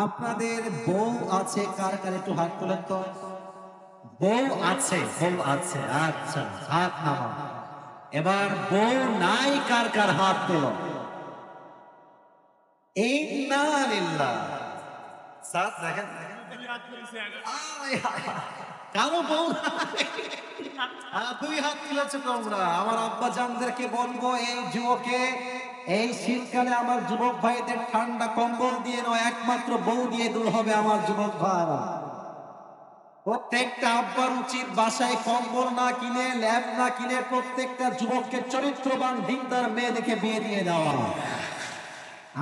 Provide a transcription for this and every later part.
আপনাদের বউ আছে কার কার একটু হাত তোলেন তো। বউ আছে, বউ আছে, আচ্ছা হাত নামা। এবার বউ নাই কার কার হাত তোল। ইন্না লিল্লাহ। সাত দেখেন কারো বউ দুই হাত তুলেছো তোমরা। আমার আব্বা জানদেরকে বলবো, এই যুবকে এই শীতকালে আমার যুবক ভাইদের ঠান্ডা কম্বল দিয়ে নয়, একমাত্র বউ দিয়ে দূর হবে আমার যুবক ভাইরা। প্রত্যেকটা আব্বার উচিত বাসায় কম্বল না কিনে, ল্যাব না কিনে প্রত্যেকটা যুবককে চরিত্রবান দিনদার মেয়ে দেখে বিয়ে দিয়ে দেওয়া।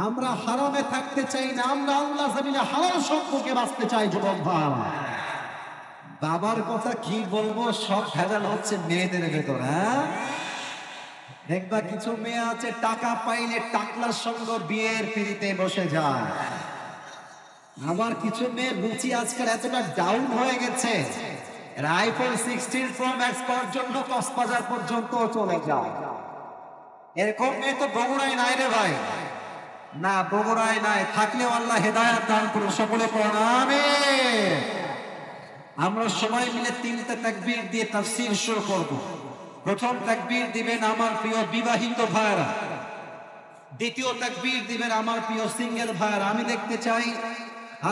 আমরা হারামে থাকতে চাই না, আমরা আল্লাহ জমিনে হালাল সম্পর্কে বাঁচতে চাই যুবক ভাই। বাবার কথা কি বলবো, সব ভেজাল হচ্ছে মেয়েদের ভেতর। হ্যাঁ, দেখবা কিছু মেয়ে আছে টাকা পাইলে টাকলার সঙ্গ বিয়ের পিড়িতে বসে যায়। আবার কিছু মেয়ে রুচি আজকাল এতটা ডাউন হয়ে গেছে, আইফোন 16 প্রো ম্যাক্স পাওয়ার জন্য কক্সবাজার পর্যন্ত চলে যায়। এরকম মেয়ে তো বগুড়ায় নাই রে ভাই, না বগুড়ায় নাই। থাকলেও আল্লাহ হেদায়েত দান করুন, সকলে পড়ুন আমিন। আমরা সবাই মিলে তিনটা তাকবীর দিয়ে তাফসীর শুরু করব। প্রথম তাকবীর দিবেন আমার প্রিয় বিবাহিত ভাইরা, দ্বিতীয় তাকবীর দিবেন আমার প্রিয় সিঙ্গেল ভাইরা। আমি দেখতে চাই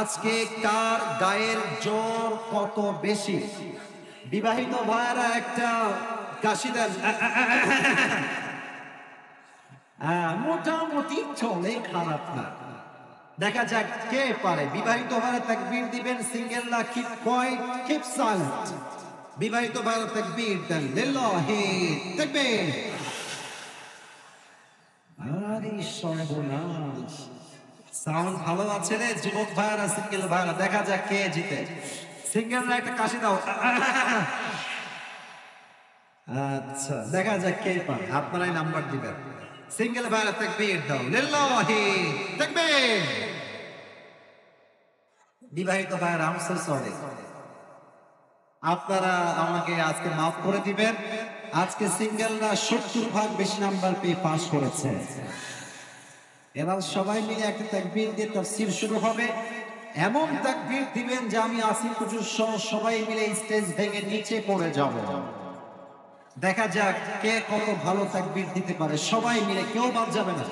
আজকে কার গায়ের জোর কত বেশি। বিবাহিত ভাইরা একটা কাশি দেন। মোটামুটি চলে, খারাপ না। দেখা যাক কে পারে। বিবাহিত ভাইরা তাকবীর দিবেন, সিঙ্গেলরা কিপ কোয়াইট, কিপ সাইলেন্ট। বিবাহিত ভাইরা তাকবীর দেন, লিল্লাহি তাকবীর। আরে সর্বনাশ, সাউন্ড ভালো আছে রে যুবক ভাইরা, সিঙ্গেল ভাইরা। দেখা যাক কে জিতে। সিঙ্গেলরা একটা কাশি দাও। আচ্ছা, দেখা যাক কে পারে, আপনারাই নাম্বার দিবেন। সিঙ্গেল ভাইরা তাকবীর দাও, লিল্লাহি তাকবীর। বিবাহিত ভাইরা আই এম সো সরি, আপনারা আমাকে আজকে মাফ করে দিবেন। আজকে সিঙ্গেলরা 70% বেশি নাম্বার পেয়ে পাস করেছে। এবার সবাই মিলে একটা তাকবীর দিয়ে তাফসীর শুরু হবে। এমন তাকবীর দিবেন যে আমি আসিফ হুজুর সহ সবাই মিলে স্টেজ ভেঙে নিচে পড়ে যাব। দেখা যাক কে কত ভালো তাকবীর দিতে পারে। সবাই মিলে, কেউ বাদ যাবে না,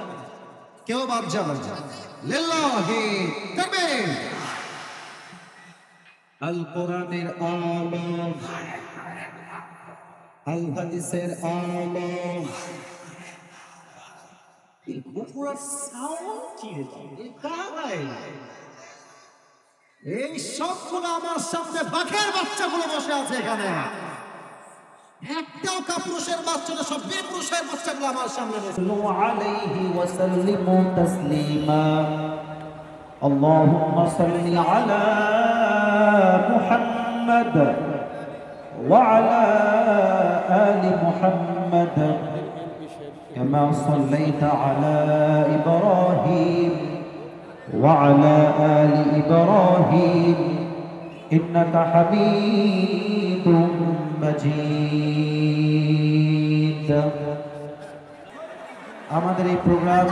কেউ বাদ যাবে না। লিল্লাহি তাকবীর। আল কোরআনের আলো, আল হাদিসের আলো। এই সবগুলো আমার সামনে বাঘের বাচ্চাগুলো বসে আছে এখানে। একটাও কাপুরুষের বাচ্চা না, সব বীর পুরুষের বাচ্চাগুলো আমার সামনে বসে। আলাইহি ওয়া সাল্লিমু তাসলিমা। اللهم صل على محمد وعلى آل محمد كما صليت على إبراهيم وعلى آل إبراهيم إنك حميد مجيد. আমাদের এই প্রোগ্রাম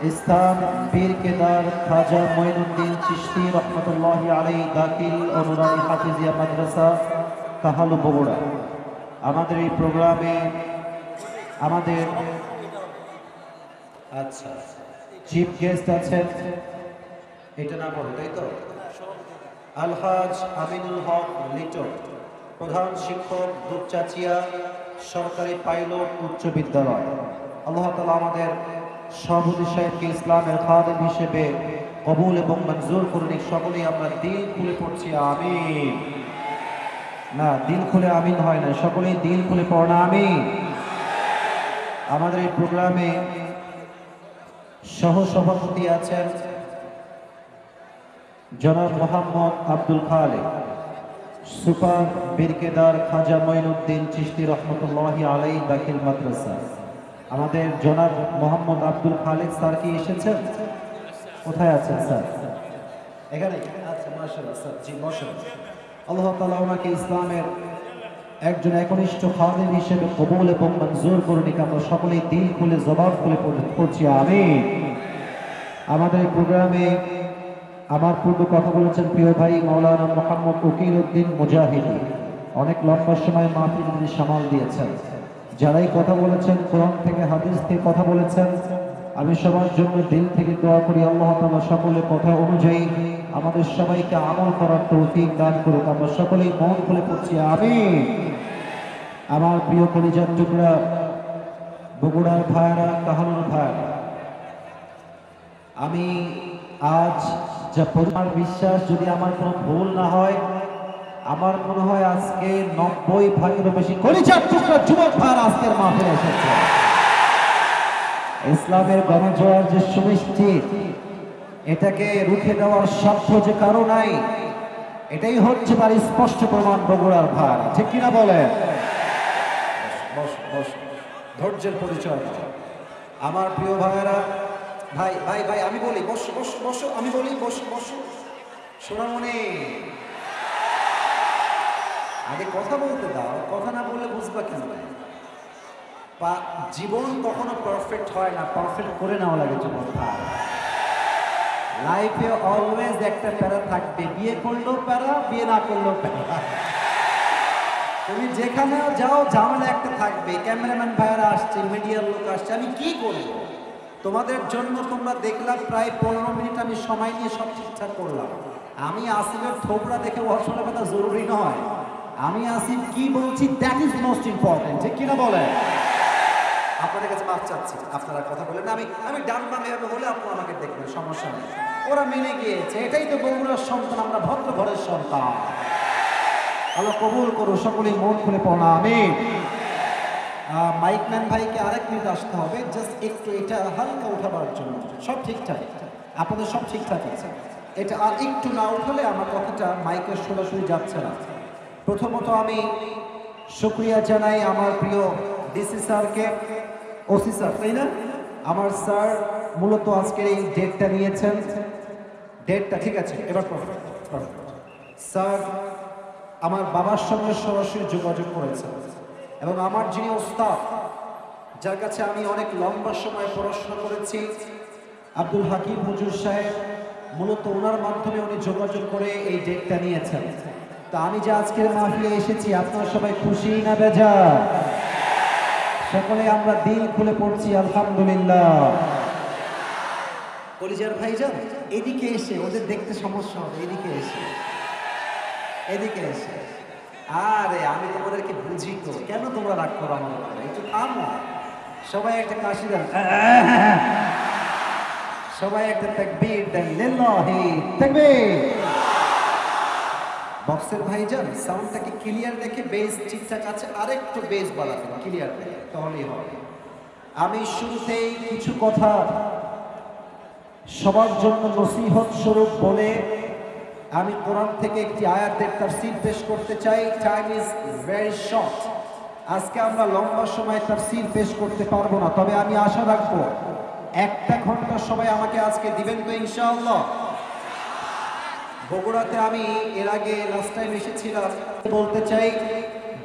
ইসলাম পীর কেদার খাজা মঈনুদ্দিন চিশতি রহমতুল্লাহি আলাইহি দাখিল অনুরানী হাফিজিয়া মাদ্রাসা কাহালু বগুড়া। আমাদের এই প্রোগ্রামে আমাদের আচ্ছা চিফ গেস্ট আছেন, এটা না বলো তাই তো, আলহাজ আমিনুল হক লিটন, প্রধান শিক্ষক দুপচাচিয়া সরকারি পাইলট উচ্চ বিদ্যালয়। আল্লাহ তাআলা আমাদের সভাপতি সাহেবকে ইসলামের খাদেম হিসেবে কবুল এবং মঞ্জুর করুন। সকলেই আমরা দিল খুলে পড়ছি আমিন। না, দিল খুলে আমিন হয় না, সকলেই দিল খুলে পড়না আমিন। আমাদের এই প্রোগ্রামে সহ সভাপতি আছেন জনাব মোহাম্মদ আব্দুল খালেক, সুপার বীরকেদার খাজা মঈনুদ্দিন চিশতি রহমতুল্লাহি আলাইহি দাখিল মাদ্রাসা। আমাদের জনাব মোহাম্মদ আব্দুল খালেক স্যার কি এসেছেন? কোথায় আছেন স্যার? এখানে। আচ্ছা, মাশাআল্লাহ স্যার, জি বসেন। আল্লাহ তাআলা ওনাকে ইসলামের একজন একনিষ্ঠ খাদেম হিসেবে কবুল এবং মঞ্জুর করুন। আমরা সকলেই দিল খুলে জবান খুলে পড়ছি আমিন। আমাদের এই প্রোগ্রামে আমার পূর্বে কথা বলেছেন প্রিয় ভাই মাওলানা মোহাম্মদ উকিল উদ্দিন মুজাহিদি, অনেক লম্বা সময় মাহফিল তিনি সামাল দিয়েছেন। যারাই কথা বলেছেন কোরআন থেকে হাদিস থেকে কথা বলেছেন, আমি সবার জন্য দিল থেকে দোয়া করি আল্লাহ তাআলা সকলের কথা অনুযায়ী আমাদের সবাইকে আমল করার তৌফিক দান করুক। আমরা সকলেই মন খুলে পড়ছি আমিন। আমার প্রিয় কলিজার টুকরা বগুড়ার ভাইরা, কাহালুর ভাইরা, আমি আজ যা পরিমাণ বিশ্বাস, যদি আমার কোনো ভুল না হয়, আমার মনে হয় আজকে 90 ভাগেরও বেশি কলিজার টুকরা যুবক ভাইরা আজকের মাহফিলে এসেছে। ইসলামের গণজোয়ার যে সুনিশ্চিত, এটাকে রুখে দেওয়ার সাধ্য যে কারো নাই, এটাই হচ্ছে তার স্পষ্ট প্রমাণ বগুড়ার ভাইরা, ঠিক কিনা বলে? ধৈর্যের পরিচয় আমার প্রিয় ভাইয়েরা। ভাই ভাই ভাই আমি বলি বসো বসো বসো, আমি বলি বসো বসো। সোনামণি, আগে কথা বলতে দাও, কথা না বললে বুঝবা কেন? জীবন কখনো পারফেক্ট হয় না, পারফেক্ট করে নেওয়া লাগে জীবন। লাইফে অলওয়েজ একটা প্যারা থাকবে, বিয়ে করলেও প্যারা, বিয়ে না করলেও প্যারা। তুমি যেখানে যাও ঝামেলা একটা থাকবে। ক্যামেরাম্যান ভাইয়ারা আসছে, মিডিয়ার লোক আসছে, আমি কি করবো? তোমাদের জন্য তোমরা দেখলাম প্রায় 15 মিনিট আমি সময় নিয়ে সব ঠিকঠাক করলাম। আমি আসিফের থোবরা দেখে অসুবিধা কথা জরুরি নয়, আমি আসিফ কি বলছি দ্যাট ইজ মোস্ট ইম্পর্টেন্ট, ঠিক কিনা বলে? আপনাদের কাছে মাফ চাচ্ছি, আপনারা কথা বলেন না, আমি ডান বামে এভাবে হলে আপনারা আমাকে দেখবেন, সমস্যা নেই। ওরা মেনে গিয়েছে, এটাই তো বগুড়ার সন্তান, আমরা ভদ্র ঘরের সন্তান। আল্লাহ কবুল করো, সকলেই মন খুলে পড়া আমিন। মাইকম্যান ভাইকে আরেক মিনিট আসতে হবে, জাস্ট একটু এটা হালকা উঠাবার জন্য। সব ঠিকঠাক, আপনাদের সব ঠিকঠাক আছে। এটা আর একটু না উঠালে আমার কথাটা মাইকের সরাসরি যাচ্ছে না। প্রথমত আমি শুকরিয়া জানাই আমার প্রিয় ডিসি স্যারকে, ওসি স্যার, তাই না? আমার স্যার মূলত আজকের এই ডেটটা নিয়েছেন। ডেটটা ঠিক আছে, এবার স্যার আমার বাবার সঙ্গে সরাসরি যোগাযোগ করেছেন এবং আমার যিনি ওস্তাদ, যার কাছে আমি অনেক লম্বা সময় পড়াশোনা করেছি, আব্দুল হাকিম হুজুর সাহেব, মূলত ওনার মাধ্যমে উনি যোগাযোগ করে এই ডেটটা নিয়েছেন। তো আমি যে আজকের মাহফিলে এসেছি, আপনারা সবাই খুশি না বেজার? সকলে আমরা দিল খুলে পড়ছি আলহামদুলিল্লাহ। কলিজার ভাইজান এদিকে এসে, ওদের দেখতে সমস্যা হবে, এদিকে এসে, এদিকে এসে। আরে আমি তোমাদেরকে বুঝি তো, কেন তোমরা রাগ করো আমার উপরে? একটু থামো, সবাই একটা কাশি দেন, সবাই একটা তাকবীর দেন, লিল্লাহি তাকবীর। বক্সের ভাইজান সাউন্ডটাকে ক্লিয়ার রেখে, বেস ঠিকঠাক আছে, আরেকটু বেস বাড়াবেন, ক্লিয়ার রেখে, তাহলেই হবে। আমি শুরুতেই কিছু কথা সবার জন্য নসিহত স্বরূপ বলে আমি কোরআন থেকে একটি আয়াতের তাফসীর পেশ করতে চাই। টাইম ইজ ভেরি শর্ট, আজকে আমরা লম্বা সময় তাফসীর পেশ করতে পারবো না, তবে আমি আশা রাখবো 1 ঘন্টা সময় আমাকে আজকে দিবেন তো ইনশাআল্লাহ। বগুড়াতে আমি এর আগে লাস্ট টাইম এসেছিলাম, বলতে চাই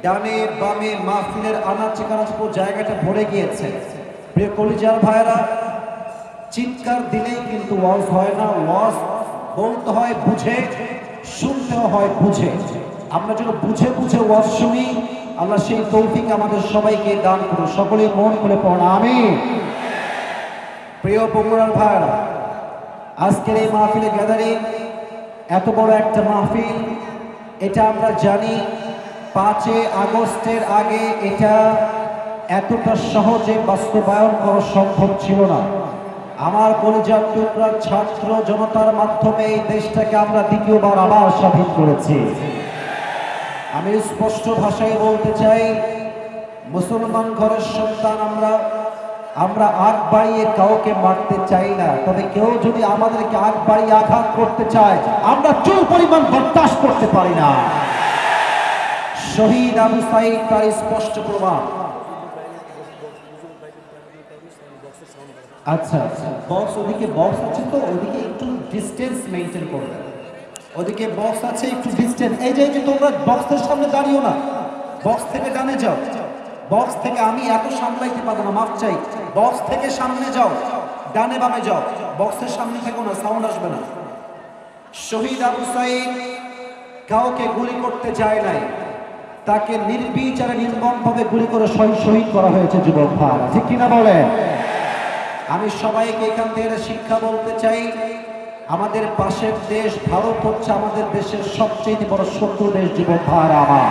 ডানে বামে মাহফিলের আনাচে কানাচে পুরো জায়গাটা ভরে গিয়েছে। প্রিয় কলিজার ভাইরা, চিৎকার দিলেই কিন্তু ওয়াজ হয় না, ওয়াজ বলতে হয় বুঝে, শুনতেও হয় বুঝে। আমরা যেন বুঝে বুঝে ওয়াজ শুনি, আল্লাহ সেই তৌফিক আমাদের সবাইকে দান করুন। সকলেই মন খুলে পড়া আমিন। প্রিয় বগুড়ার ভাইরা, আজকের এই মাহফিলে গ্যাদারিং, এত বড় একটা মাহফিল, এটা আমরা জানি 5 আগস্টের আগে এটা এতটা সহজে বাস্তবায়ন করা সম্ভব ছিল না। আমার কলিজার টুকরা ছাত্র জনতার মাধ্যমে এই দেশটাকে আমরা দ্বিতীয়বার আবার স্বাধীন করেছি। আমি স্পষ্ট ভাষায় বলতে চাই, মুসলমান ঘরের সন্তান আমরা আগ বাড়িয়ে কাউকে মারতে চাই না, তবে কেউ যদি আমাদেরকে আগ বাড়িয়ে আঘাত করতে চায়, আমরা চুল পরিমাণ বরদাস্ত করতে পারি না। শহীদ আবু সাঈদ তার স্পষ্ট প্রমাণ। আচ্ছা আচ্ছা, বক্স ওদিকে বক্স আছে তো, ওদিকে একটু ডিস্টেন্স মেনটেন করবেন। ওদিকে বক্স আছে, একটু ডিস্টেন্স। এই যে তোমরা বক্সের সামনে দাঁড়িও না, বক্স থেকে ডানে যাও। বক্স থেকে আমি এত সামলাইতে পারবো না, মাফ চাই। বক্স থেকে সামনে যাও, ডানে বামে যাও, বক্সের সামনে থেকো না, সাউন্ড আসবে না। শহীদ আবু সাইদ কাউকে গুলি করতে যায় নাই, তাকে নির্বিচারে নির্মমভাবে গুলি করে শহীদ করা হয়েছে যুবক ভাইরা, ঠিক কিনা বলেন? আমি সবাইকে এখান থেকে শিক্ষা বলতে চাই, আমাদের পাশের দেশ ভারত হচ্ছে আমাদের দেশের সবচেয়ে বড় শত্রু দেশ যুবক ভাইরা আমার।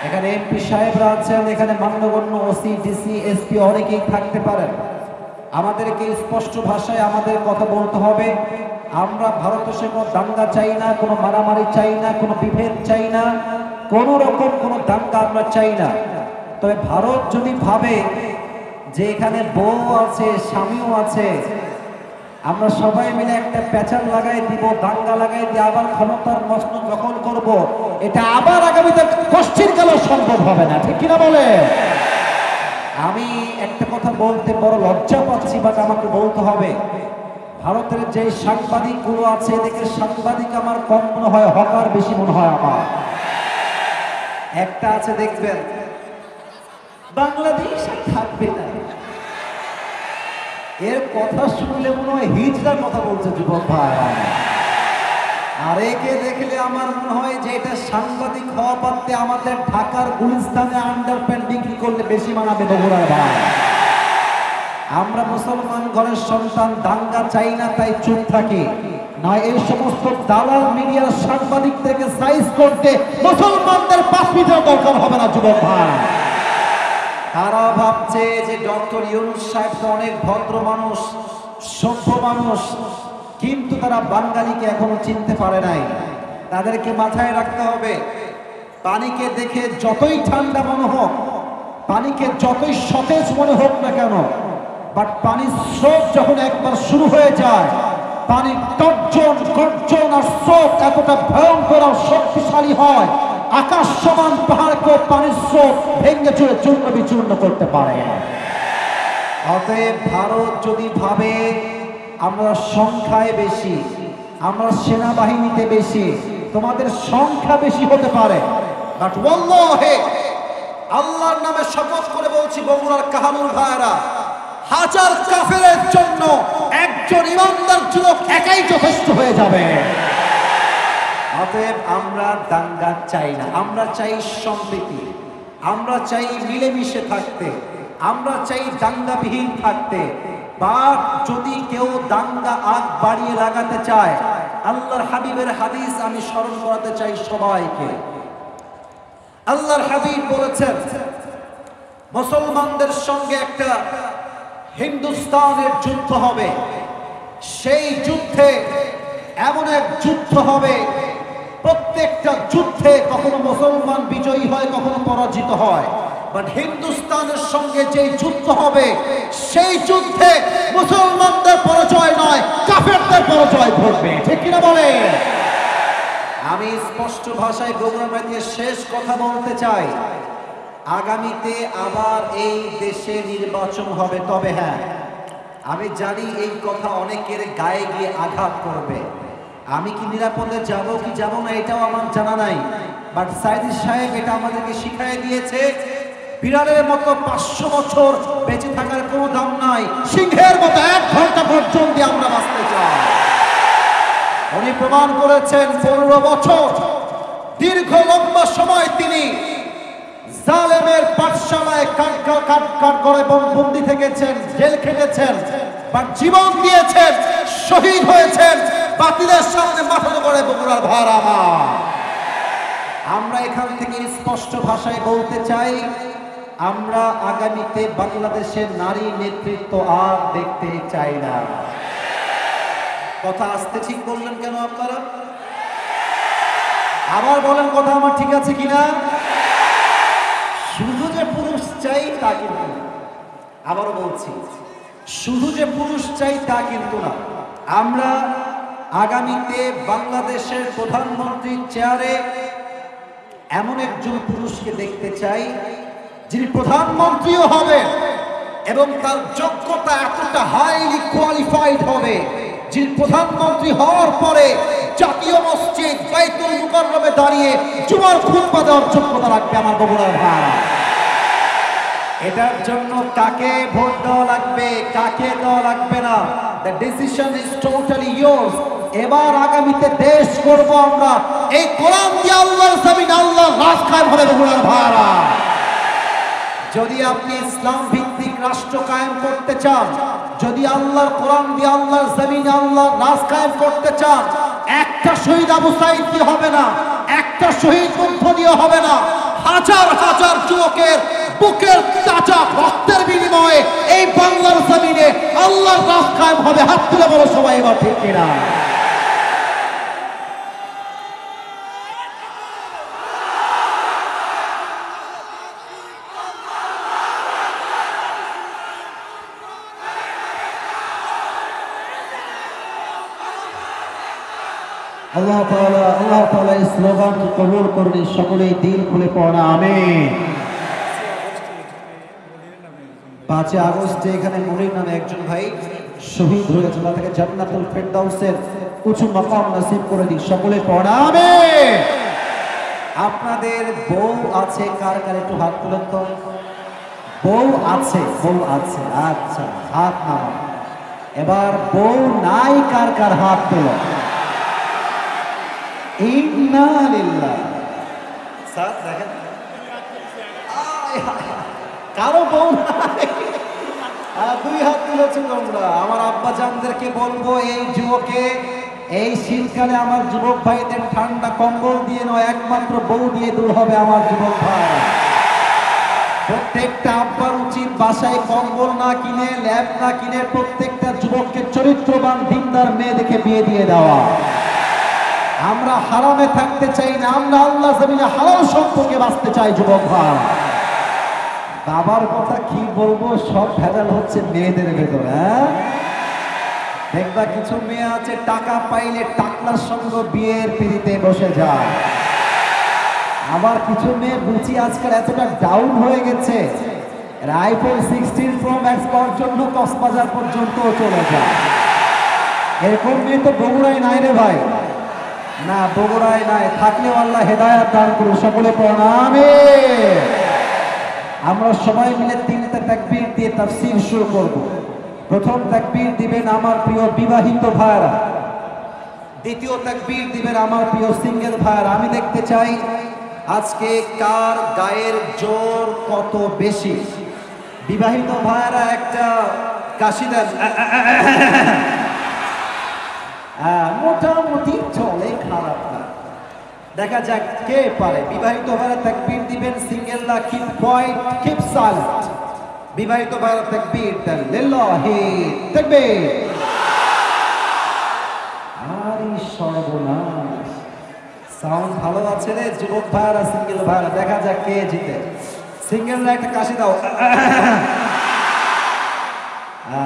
এখানে এমপি সাহেবরা আছেন, এখানে মান্যগণ্য ওসি ডিসি এসপি অনেকেই থাকতে পারেন। আমাদেরকে স্পষ্ট ভাষায় আমাদের কথা বলতে হবে। আমরা ভারতের সঙ্গে কোনো দাঙ্গা চাই না, কোনো মারামারি চাই না, কোনো বিভেদ চাই না, কোনো রকম কোনো দাঙ্গা আমরা চাই না। তবে ভারত যদি ভাবে যে এখানে বউ আছে, স্বামীও আছে, আমরা সবাই মিলে একটা প্যাচাল লাগাই দিব, দাঙ্গা লাগাই দিয়ে আবার ক্ষমতার মসনদ দখল করব, এটা আবার আগামীতে কষ্টের কালেও সম্ভব হবে না, ঠিক কিনা বলে? আমি একটা কথা বলতে বড় লজ্জা পাচ্ছি, বাট আমাকে বলতে হবে। ভারতের যে সাংবাদিক গুলো আছে, এদিকে সাংবাদিক আমার কম মনে হয়, হকার বেশি মনে হয় আমার। একটা আছে দেখবেন বাংলাদেশ থাকবে না, এর কথা শুনলে মনে হয় হিজড়ার কথা বলছে যুবক ভাই। আর একে দেখলে আমার মনে হয় যে এটা সাংবাদিক হওয়া পারতে আমাদের ঢাকার গুলিস্তানে আন্ডারপ্যান্ট বিক্রি করলে বেশি মানাবে বগুড়ার ভাই। আমরা মুসলমান ঘরের সন্তান, দাঙ্গা চাই না তাই চুপ থাকি, নয় এই সমস্ত দালাল মিডিয়ার সাংবাদিকদেরকে সাইজ করতে মুসলমানদের 5 মিটার দরকার হবে না যুবক ভাই। তারা ভাবছে যে ডক্টর ইউনূস সাহেব তো অনেক ভদ্র মানুষ, সভ্য মানুষ, কিন্তু তারা বাঙালিকে এখনো চিনতে পারে নাই। তাদেরকে মাথায় রাখতে হবে, পানিকে দেখে যতই ঠান্ডা মনে হোক, পানিকে যতই সতেজ মনে হোক না কেন, বাট পানির স্রোত যখন একবার শুরু হয়ে যায়, পানির গর্জন আর স্রোত এতটা ভয়ঙ্কর আর শক্তিশালী হয়, আকাশ সমান পাহাড়কে পানির স্রোত ভেঙে চুরে চূর্ণ বিচূর্ণ করতে পারে। অতএব ভারত যদি ভাবে আমরা সংখ্যায় বেশি, আমরা সেনাবাহিনীতে বেশি, তোমাদের সংখ্যা বেশি হতে পারে, বাট ওয়াল্লাহি আল্লাহর নামে শপথ করে বলছি বগুড়ার কাহামুল ভাইরা, হাজার কাফেরের জন্য একজন ইমানদার যুবক একাই যথেষ্ট হয়ে যাবে। অতএব আমরা দাঙ্গা চাই না, আমরা চাই সম্প্রীতি, আমরা চাই মিলেমিশে থাকতে, আমরা চাই দাঙ্গাবিহীন থাকতে। বা যদি কেউ দাঙ্গা আগ বাড়িয়ে লাগাতে চায়, আল্লাহর হাবিবের হাদিস আমি স্মরণ করাতে চাই সবাইকে। আল্লাহর হাবিব বলেছেন, মুসলমানদের সঙ্গে একটা হিন্দুস্তানের যুদ্ধ হবে, সেই যুদ্ধে এমন এক যুদ্ধ হবে, প্রত্যেকটা যুদ্ধে কখনো মুসলমান বিজয়ী হয়, কখনো পরাজিত হয়, বাট হিন্দুস্তানের সঙ্গে যে যুদ্ধ হবে, সেই যুদ্ধে মুসলমানদের পরাজয় নয়, কাফেরদের পরাজয় ঘটবে, ঠিক কিনা বলে? আমি স্পষ্ট ভাষায় বগুড়াতে শেষ কথা বলতে চাই, আগামীতে আবার এই দেশে নির্বাচন হবে। তবে হ্যাঁ, আমি জানি এই কথা অনেকের গায়ে গিয়ে আঘাত করবে। আমি কি নিরাপদে যাব কি যাব না এটাও আমার জানা নাই, বাট সাইদি সাহেব এটা আমাদেরকে শিখিয়ে দিয়েছে, বিড়ালের মতো 500 বছর বেঁচে থাকার কোনো দাম নাই, সিংহের মতো 1 ঘন্টা পর্যন্ত আমরা বাঁচতে চাই। উনি প্রমাণ করেছেন 15 বছর দীর্ঘ লম্বা সময় তিনি জালেমের পাঠশালায় কাট করে বন্দি থেকেছেন, জেল খেটেছেন, বাট জীবন দিয়েছেন, শহীদ হয়েছেন, বাতিলের সামনে মাথা করে বগুড়ার ভাড়া। আমরা এখান থেকে স্পষ্ট ভাষায় বলতে চাই, আমরা আগামীতে বাংলাদেশের নারী নেতৃত্ব আর দেখতে চাই না। কথা আসতে ঠিক বললেন কেন আপনারা? আবার বলেন কথা আমার ঠিক আছে কিনা? শুধু যে পুরুষ চাই তা কিন্তু না, আবারও বলছি, শুধু যে পুরুষ চাই তা কিন্তু না। আমরা আগামীতে বাংলাদেশের প্রধানমন্ত্রীর চেয়ারে এমন একজন পুরুষকে দেখতে চাই, যিনি প্রধানমন্ত্রীও হবেন এবং তার যোগ্যতা এতটা হাইলি কোয়ালিফাইড হবে, যিনি প্রধানমন্ত্রী হওয়ার পরে জাতীয় মসজিদ বাইতুল মুকাররমে দাঁড়িয়ে জুমার খুতবা দেওয়ার যোগ্যতা রাখবে আমার বগুড়ার ভাই। এটার জন্য কাকে ভোট দেওয়া লাগবে, কাকে দেওয়া লাগবে না, the decision is totally yours. এবার আগামীতে দেশ করব আমরা এই কোরআন দিয়ে আল্লাহর জমিনে আল্লাহর রাজ কায়েম হবে বগুড়ার ভাইরা। যদি আপনি ইসলাম ভিত্তিক রাষ্ট্র কায়েম করতে চান, যদি আল্লাহর কোরআন দিয়ে আল্লাহর জমিনে আল্লাহর রাজ কায়েম করতে চান, একটা শহীদ আবু সাঈদ দিয়ে হবে না, একটা শহীদ গ্রন্থ দিয়ে হবে না, হাজার হাজার যুবকের বুকের তাজা রক্তের বিনিময়ে এই বাংলার জমিনে আল্লাহর রাজ কায়েম হবে। হাত তুলে বলো সবাই এবার ঠিক কিনা? আল্লাহ তাআলা এই স্লোগানকে কবুল করুন, সকলেই দিল খুলে পড়া আমিন। 5 আগস্টে এখানে মুনির নামে একজন ভাই শহীদ হয়েছে, আল্লাহ তাকে জান্নাতুল ফেরদাউসের উঁচু মাকাম নসিব করে দিন, সকলে পড়া আমিন। আপনাদের বউ আছে কার কার একটু হাত তুলেন তো। বউ আছে, বউ আছে, আচ্ছা হাত নামান। এবার বউ নাই কার কার হাত তোলো। ইন্না লিল্লাহ। স্যার দেখেন কারো বউ নাই, 2 হাত তুলেছো তোমরা। আমার আব্বা জানদেরকে বলবো, এই যুবকে এই শীতকালে আমার যুবক ভাইদের ঠান্ডা কম্বল দিয়ে নয়, একমাত্র বউ দিয়ে দূর হবে আমার যুবক ভাই। প্রত্যেকটা আব্বার উচিত বাসায় কম্বল না কিনে, ল্যাব না কিনে প্রত্যেকটা যুবককে চরিত্রবান দিনদার মেয়ে দেখে বিয়ে দিয়ে দেওয়া। আমরা হারামে থাকতে চাই না, আমরা আল্লাহ জমিনে হালাল সম্পর্কে বাঁচতে চাই যুবক ভাই। বাবার কথা কি বলবো, সব ভেজাল হচ্ছে মেয়েদের ভেতর। দেখবা কিছু মেয়ে আছে টাকা পাইলে টাকলার সঙ্গে বিয়ের পিড়িতে বসে যায়। আবার কিছু মেয়ে বুঝি আজকাল এতটা ডাউন হয়ে গেছে, আইফোন 16 প্রো ম্যাক্স পাওয়ার জন্য কক্সবাজার পর্যন্ত চলে যায়। এরকম মেয়ে তো বগুড়ায় নাই রে ভাই, না বগুড়ায় নাই। থাকলেও আল্লাহ হেদায়াত দান করুন, সকলে প্রণামে। আমরা সবাই মিলে 3টা তাকবীর দিয়ে তাফসীর শুরু করব। প্রথম তাকবীর দিবেন আমার প্রিয় বিবাহিত ভাইরা, দ্বিতীয় তাকবীর দিবেন আমার প্রিয় সিঙ্গেল ভাইরা। আমি দেখতে চাই আজকে কার গায়ের জোর কত বেশি। বিবাহিত ভাইরা একটা কাশি দেন, মোটামুটি চলে, খারাপ না। দেখা যাক কে পারে। বিবাহিত ভাইরা তাকবীর দিবেন, সিঙ্গেলরা কিপ কোয়াইট, কিপ সাইলেন্ট। বিবাহিত ভাইরা তাকবীর দেন, লিল্লাহি তাকবীর। আরে সর্বনাশ, সাউন্ড ভালো আছে রে যুবক ভাইরা, সিঙ্গেল ভাইরা। দেখা যাক কে জিতে। সিঙ্গেলরা একটা কাশি দাও।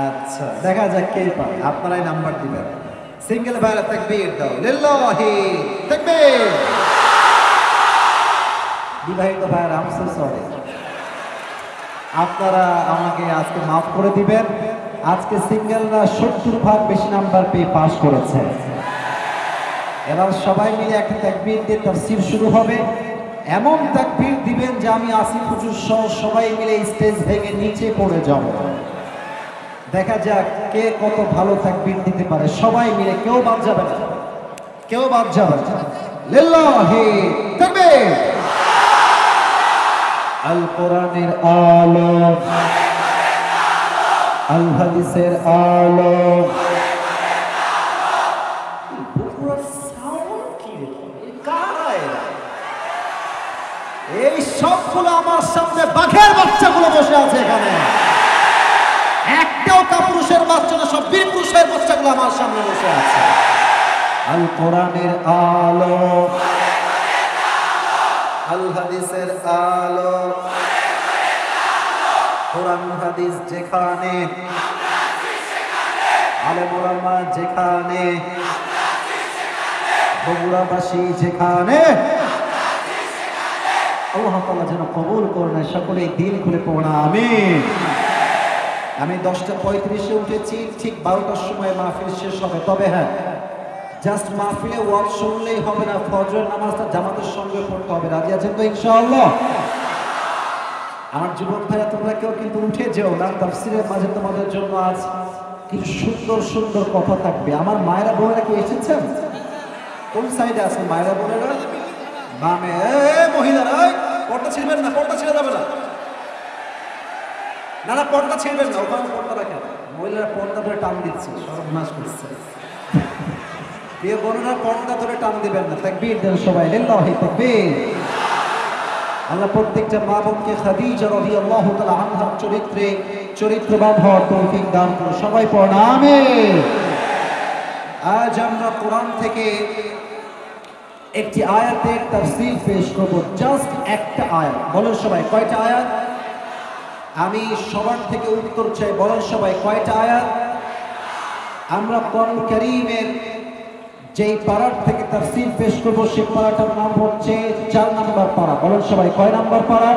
আচ্ছা দেখা যাক কে পারে, আপনারাই নাম্বার দিবেন। সিঙ্গেল ভাইরা তাকবীর দাও, লিল্লাহি তাকবীর। বিবাহিত ভাইরা আই এম সো সরি, আপনারা আমাকে আজকে মাফ করে দিবেন। আজকে সিঙ্গেলরা 70 বেশি নাম্বার পেয়ে পাস করেছে। এবার সবাই মিলে একটা তাকবীর দিয়ে তাফসীর শুরু হবে। এমন তাকবীর দিবেন যে আমি আসিফ হুজুর সহ সবাই মিলে স্টেজ ভেঙে নিচে পড়ে যাব। দেখা যাক কে কত ভালো তাকবীর দিতে পারে। সবাই মিলে, কেউ বাদ যাবে না, কেউ বাদ যাবে না। লিল্লাহি তাকবীর। আল কোরআনের আলো, আল হাদিসের আলো। এই সবগুলো আমার সামনে বাঘের বাচ্চাগুলো বসে আছে এখানে। একটাও কাপুরুষের বাচ্চা না, সব বীর পুরুষের বাচ্চাগুলো আমার সামনে বসে আছে। আল কোরআনের আলো, আল হাদিসের আলো। কোরআন হাদিস যেখানে, আলেম ওলামা যেখানে, বগুড়াবাসী যেখানে, আল্লাহ তাআলা যেন কবুল করেন। সকলেই দিল খুলে পড়া আমিন। আমি 10:35-এ উঠেছি, ঠিক 12টার সময় মাহফিল শেষ হবে। তবে হ্যাঁ, জাস্ট মাহফিলে ওয়াজ শুনলেই হবে না, ফজরের নামাজটা জামাতের সঙ্গে পড়তে হবে। রাজি আছেন তো ইনশাআল্লাহ? আমার যুবক ভাইরা তোমরা কেউ কিন্তু উঠে যেও না, তাফসীরের মাঝে তোমাদের জন্য আজ কিছু সুন্দর সুন্দর কথা থাকবে। আমার মায়েরা বোনেরা কি এসেছেন? কোন সাইডে আছেন মায়েরা বোনেরা? বামে। মহিলারা পর্দা ছিড়বেন না, পর্দা ছিঁড়ে যাবে না। না না, পর্দা ছিঁড়বেন না, ওখানে পর্দা রাখেন। মহিলারা পর্দা ধরে টান দিচ্ছে, সর্বনাশ করছে। প্রিয় বোনেরা, পর্দা ধরে টান দিবেন না। তাকবীর দেন সবাই, লিল্লাহি তাকবীর। আল্লাহ প্রত্যেকটা মা বোনকে খাদিজা রাদিয়াল্লাহু তাআলা আনহার চরিত্রে চরিত্রবান হওয়ার তৌফিক দান করুন। সবাই পড়ুন আমিন। আজ আমরা কোরআন থেকে একটি আয়াতের তাফসীর পেশ করব, জাস্ট একটা আয়াত। বলেন সবাই কয়টা আয়াত? আমি সবার থেকে উত্তর চাই, বলেন সবাই কয়টা আয়াত? আমরা কোরআন কারীমের যেই পারার থেকে তাফসীর পেশ করব সেই পারাটার নাম হচ্ছে 4 নম্বর পারা। বলেন সবাই কয় নম্বর পারা?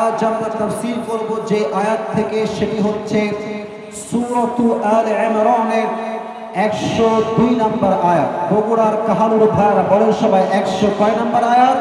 আজ আমরা তাফসীর করব যে আয়াত থেকে, সেটি হচ্ছে সূরাতু আলে ইমরানের 102 নম্বর আয়াত। বগুড়ার কাহালুর ভাইরা বলেন সবাই 100 কয় নম্বর আয়াত?